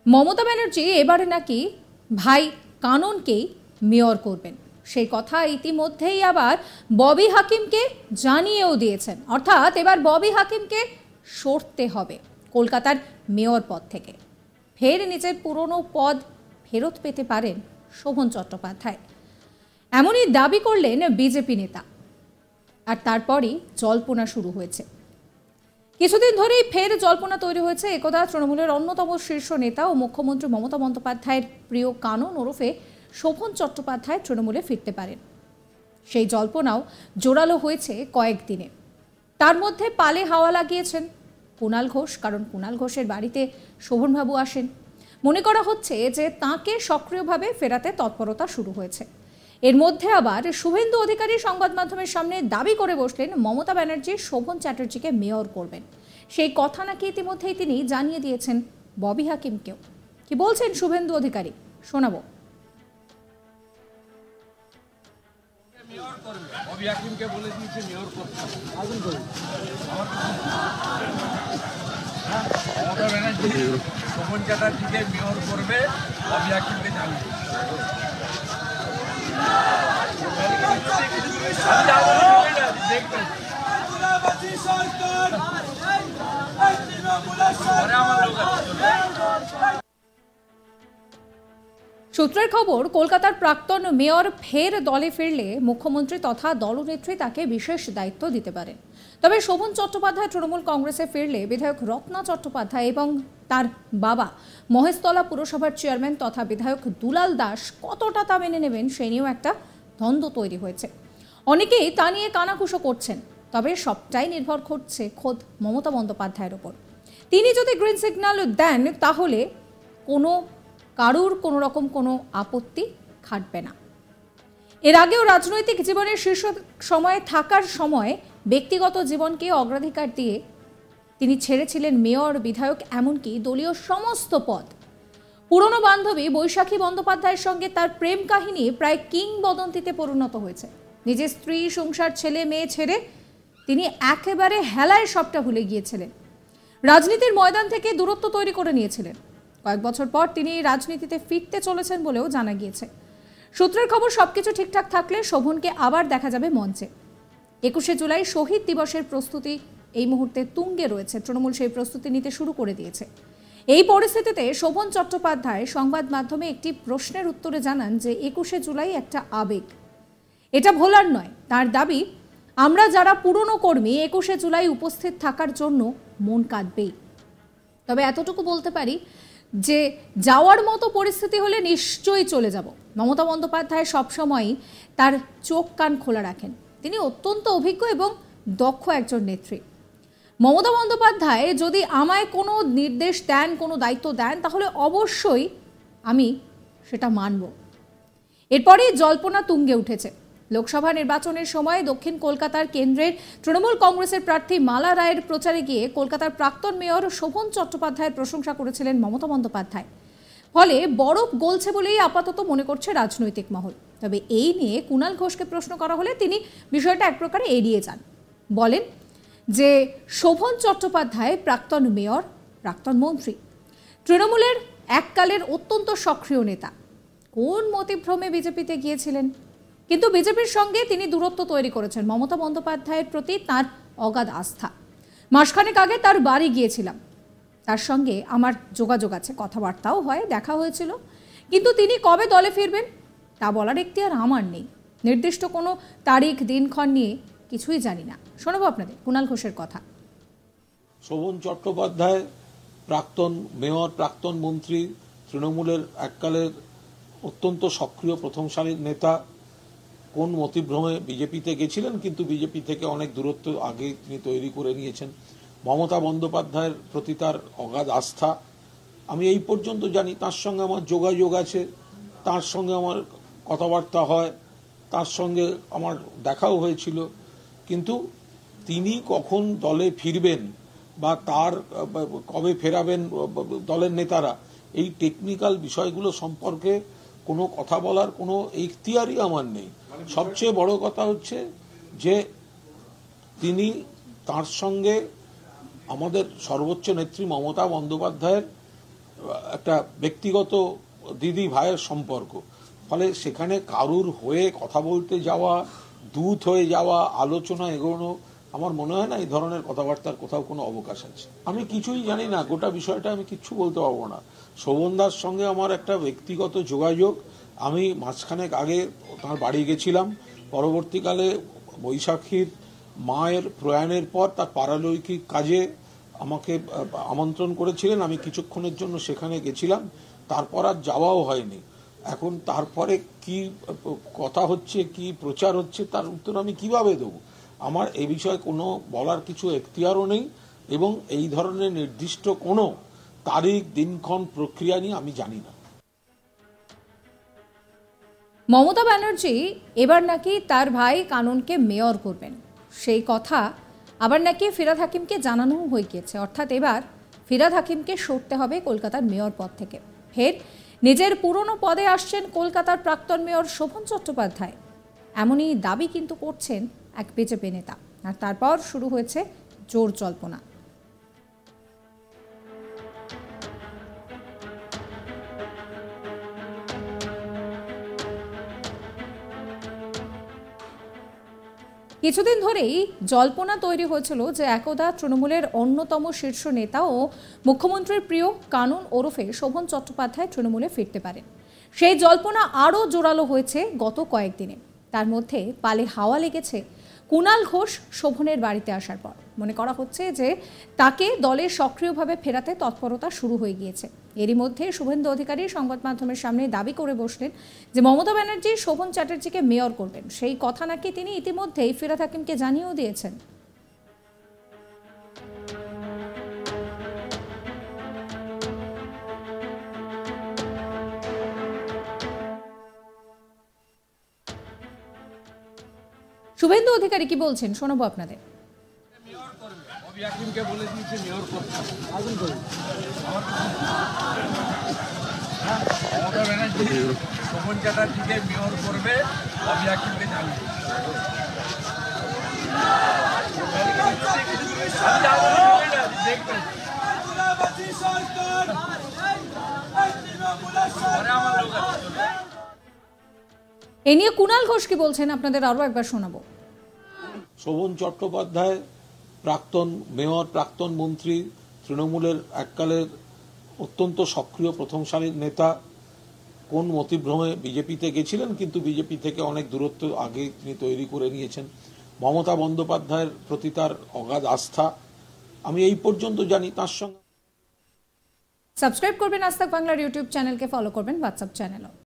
মমতা ব্যানার্জি এবারে নাকি ভাই কাননকেই মেয়র করবেন, সেই কথা ইতিমধ্যেই আবার ববি হাকিমকে জানিয়েও দিয়েছেন। অর্থাৎ এবার ববি হাকিমকে সরতে হবে কলকাতার মেয়র পদ থেকে। ফের নিজের পুরনো পদ ফেরত পেতে পারেন শোভন চট্টোপাধ্যায়, এমনই দাবি করলেন বিজেপি নেতা। আর তারপরই জল্পনা শুরু হয়েছে। কিছুদিন ধরেই ফের জল্পনা তৈরি হয়েছে একদা তৃণমূলের অন্যতম শীর্ষ নেতা ও মুখ্যমন্ত্রী মমতা বন্দ্যোপাধ্যায়ের প্রিয় কানন ওরফে শোভন চট্টোপাধ্যায় তৃণমূলে ফিরতে পারেন। সেই জল্পনাও জোরালো হয়েছে কয়েকদিনে। তার মধ্যে পালে হাওয়া লাগিয়েছেন কুণাল ঘোষ, কারণ কুণাল ঘোষের বাড়িতে শোভনবাবু আসেন। মনে করা হচ্ছে যে তাঁকে সক্রিয়ভাবে ফেরাতে তৎপরতা শুরু হয়েছে। এর মধ্যে আবার শুভেন্দু অধিকারী সংবাদ মাধ্যমের সামনে দাবি করে বসলেন মমতা ব্যানার্জি শোভন চ্যাটার্জিকে মেয়র করবেন। সেই কথা নাকি ইতিমধ্যেই তিনি জানিয়ে দিয়েছেন ববি হাকিমকেও। কি বলছেন শুভেন্দু অধিকারী, শোনাবো। ববি হাকিমকে বলে দিয়েছে মেয়র করতে। মমতা ব্যানার্জি শোভন চ্যাটার্জিকে মেয়র করবে, ববি হাকিমকে জানিয়ে। সূত্রের খবর, কলকাতার প্রাক্তন মেয়র ফের দলে ফিরলে মুখ্যমন্ত্রী তথা দলনেত্রী তাকে বিশেষ দায়িত্ব দিতে পারেন। তবে শোভন চট্টোপাধ্যায় তৃণমূল কংগ্রেসে ফিরলে বিধায়ক রত্না চট্টোপাধ্যায় এবং তার বাবা মহেশতলা পুরসভার চেয়ারম্যান তথা বিধায়ক দুলাল দাস কতটা তা মেনে নেবেন সেই নিয়েও একটা দ্বন্দ্ব তৈরি হয়েছে। অনেকেই তা নিয়ে কানাঘুষো করছেন। তবে সবটাই নির্ভর করছে খোদ মমতা বন্দ্যোপাধ্যায়ের ওপর। তিনি যদি গ্রিন সিগন্যাল দেন তাহলে কারুর কোনো রকম কোনো আপত্তি খাটবে না। এর আগেও রাজনৈতিক জীবনের শীর্ষ সময়ে থাকার সময় ব্যক্তিগত জীবনকে অগ্রাধিকার দিয়ে তিনি ছেড়েছিলেন মেয়র, বিধায়ক, এমনকি দলীয় সমস্ত পদ। পুরনো বান্ধবী বৈশাখী বন্দ্যোপাধ্যায়ের সঙ্গে তার প্রেম কাহিনী প্রায় কিংবদন্তিতে পরিণত হয়েছে। নিজের স্ত্রী, সংসার, ছেলে মেয়ে ছেড়ে তিনি একেবারে হেলায় সবটা ভুলে গিয়েছিলেন। রাজনীতির ময়দান থেকে দূরত্ব তৈরি করে নিয়েছিলেন। কয়েক বছর পর তিনি রাজনীতিতে ফিরতে চলেছেন বলেও জানা গিয়েছে। সূত্রের খবর, সবকিছু ঠিকঠাক থাকলে শোভনকে আবার দেখা যাবে মঞ্চে। 21শে জুলাই শহীদ দিবসের প্রস্তুতি এই মুহূর্তে তুঙ্গে রয়েছে। তৃণমূল সেই প্রস্তুতি নিতে শুরু করে দিয়েছে। এই পরিস্থিতিতে শোভন চট্টোপাধ্যায় সংবাদ মাধ্যমে একটি প্রশ্নের উত্তরে জানান যে 21শে জুলাই একটা আবেগ, এটা ভোলার নয়। তার দাবি, আমরা যারা পুরনো কর্মী 21শে জুলাই উপস্থিত থাকার জন্য মন কাঁদবেই। তবে এতটুকু বলতে পারি যে যাওয়ার মতো পরিস্থিতি হলে নিশ্চয়ই চলে যাব। মমতা বন্দ্যোপাধ্যায় সবসময়ই তার চোখ কান খোলা রাখেন। তিনি অত্যন্ত অভিজ্ঞ এবং দক্ষ একজন নেত্রী। মমতা বন্দ্যোপাধ্যায় যদি আমায় কোনো নির্দেশ দেন, কোনো দায়িত্ব দেন, তাহলে অবশ্যই আমি সেটা মানব। এরপরেই জল্পনা তুঙ্গে উঠেছে। লোকসভা নির্বাচনের সময় দক্ষিণ কলকাতার কেন্দ্রের তৃণমূল কংগ্রেসের প্রার্থী মালা রায়ের প্রচারে গিয়ে কলকাতার প্রাক্তন মেয়র শোভন চট্টোপাধ্যায়ের প্রশংসা করেছিলেন মমতা বন্দ্যোপাধ্যায়। ফলে বরফ গলছে বলেই আপাতত মনে করছে রাজনৈতিক মহল। তবে এই নিয়ে কুণাল ঘোষকে প্রশ্ন করা হলে তিনি বিষয়টা এক প্রকারে এড়িয়ে যান। বলেন যে শোভন চট্টোপাধ্যায় প্রাক্তন মেয়র, প্রাক্তন মন্ত্রী, তৃণমূলের এককালের অত্যন্ত সক্রিয় নেতা। কোন মতিভ্রমে বিজেপিতে গিয়েছিলেন, কিন্তু বিজেপির সঙ্গে তিনি দূরত্ব তৈরি করেছেন। মমতা বন্দ্যোপাধ্যায়ের প্রতি তার অগাধ আস্থা। মাসখানেক আগে তার বাড়ি গিয়েছিলাম, তার সঙ্গে আমার যোগাযোগ আছে, কথাবার্তাও হয়, দেখা হয়েছিল। কিন্তু তিনি কবে দলে ফিরবেন তা বলার এখতিয়ার আমার নেই। নির্দিষ্ট কোনো তারিখ দিনক্ষণ নিয়ে কিছুই জানি না। শোনাবো আপনাদের কুণাল ঘোষের কথা। শোভন চট্টোপাধ্যায় প্রাক্তন মেয়র, প্রাক্তন মন্ত্রী, তৃণমূলের এককালের অত্যন্ত সক্রিয় প্রথম সারির নেতা। কোন মতিভ্রমে বিজেপিতে গেছিলেন, কিন্তু বিজেপি থেকে অনেক দূরত্ব আগে তিনি তৈরি করে নিয়েছেন। মমতা বন্দ্যোপাধ্যায়ের প্রতি তার অগাধ আস্থা। আমি এই পর্যন্ত জানি তার সঙ্গে আমার যোগাযোগ আছে, তার সঙ্গে আমার কথাবার্তা হয়, তার সঙ্গে আমার দেখাও হয়েছিল। কিন্তু তিনি কখন দলে ফিরবেন বা তার কবে ফেরাবেন দলের নেতারা, এই টেকনিক্যাল বিষয়গুলো সম্পর্কে কোনো কথা বলার কোনো ইখতিয়ারই আমার নেই। সবচেয়ে বড় কথা হচ্ছে যে তিনি তার সঙ্গে আমাদের সর্বোচ্চ নেত্রী মমতা বন্দ্যোপাধ্যায়ের একটা ব্যক্তিগত দিদি ভাইয়ের সম্পর্ক, ফলে সেখানে কারুর হয়ে কথা বলতে যাওয়া, দূত হয়ে যাওয়া, আলোচনা এগোনো, আমার মনে হয় না এই ধরনের কথাবার্তার কোথাও কোনো অবকাশ আছে। আমি কিছুই জানি না, গোটা বিষয়টা আমি কিচ্ছু বলতে পারবো না। শোভনদার সঙ্গে আমার একটা ব্যক্তিগত যোগাযোগ, আমি মাসখানেক আগে তার বাড়ি গেছিলাম, পরবর্তীকালে বৈশাখীর মায়ের প্রয়াণের পর তার পারলৌকিক কাজে আমাকে আমন্ত্রণ করেছিলেন, আমি কিছুক্ষণের জন্য সেখানে গেছিলাম, তারপর আর যাওয়াও হয়নি। এখন তারপরে কি কথা হচ্ছে, কি প্রচার হচ্ছে, তার উত্তর আমি কিভাবে দেবো? আমার এই বিষয়ে কোনো বলার কিছু এখতিয়ারও নেই, এবং এই ধরনের নির্দিষ্ট কোনো তারিখ, দিনক্ষণ, প্রক্রিয়া নিয়ে আমি জানি না। মমতা ব্যানার্জি এবার নাকি তার ভাই কাননকে মেয়র করবেন, সেই কথা আবার নাকি ফিরহাদ হাকিমকে জানানো হয়ে গিয়েছে। অর্থাৎ এবার ফিরহাদ হাকিমকে সরতে হবে কলকাতার মেয়র পদ থেকে। ফের নিজের পুরনো পদে আসছেন কলকাতার প্রাক্তন মেয়র শোভন চট্টোপাধ্যায়, এমনই দাবি কিন্তু করছেন এক বিজেপি নেতা। আর তারপর শুরু হয়েছে জোর জল্পনা। কিছুদিন ধরেই জল্পনা তৈরি হয়েছিল যে একদা তৃণমূলের অন্যতম শীর্ষ নেতা ও মুখ্যমন্ত্রীর প্রিয় কানন ওরফে শোভন চট্টোপাধ্যায় তৃণমূলে ফিরতে পারেন। সেই জল্পনা আরও জোরালো হয়েছে গত কয়েকদিনে। তার মধ্যে পালে হাওয়া লেগেছে কুণাল ঘোষ শোভনের বাড়িতে আসার পর। মনে করা হচ্ছে যে তাকে দলে সক্রিয়ভাবে ফেরাতে তৎপরতা শুরু হয়ে গিয়েছে। এরই মধ্যে শুভেন্দু অধিকারী সংবাদ মাধ্যমের সামনে দাবি করে বসলেন যে মমতা ব্যানার্জি শোভন চ্যাটার্জিকে মেয়র করবেন। সেই কথা নাকি তিনি ইতিমধ্যেই ফিরহাদ হাকিমকে জানিয়েও দিয়েছেন। শুভেন্দু অধিকারী কি বলছেন শোনাবো আপনাদের। হাকিমকে বলে দিয়েছে মেয়র করতে। মমতা ব্যানার্জি শোভন চ্যাটার্জিকে মেয়র করবে, অভি হাকিমকে জানিয়ে দেখবেন। এ নিয়ে কুণাল ঘোষ কি বলছেন আপনাদের আরো একবার শোনাবো। শোভন চট্টোপাধ্যায় প্রাক্তন মেয়র, প্রাক্তন মন্ত্রী, তৃণমূলের এককালের অত্যন্ত সক্রিয় প্রথম সারির নেতা, কোন মতিভ্রমে বিজেপিতে গেছিলেন, কিন্তু বিজেপি থেকে অনেক দূরত্ব আগে তিনি তৈরি করে নিয়েছেন। মমতা বন্দ্যোপাধ্যায়ের প্রতি তার অগাধ আস্থা, আমি এই পর্যন্ত জানি। তার সঙ্গে সাবস্ক্রাইব করবেন আজ তাক বাংলার ইউটিউব চ্যানেলকে, ফলো করবেন হোয়াটসঅ্যাপ চ্যানেলও।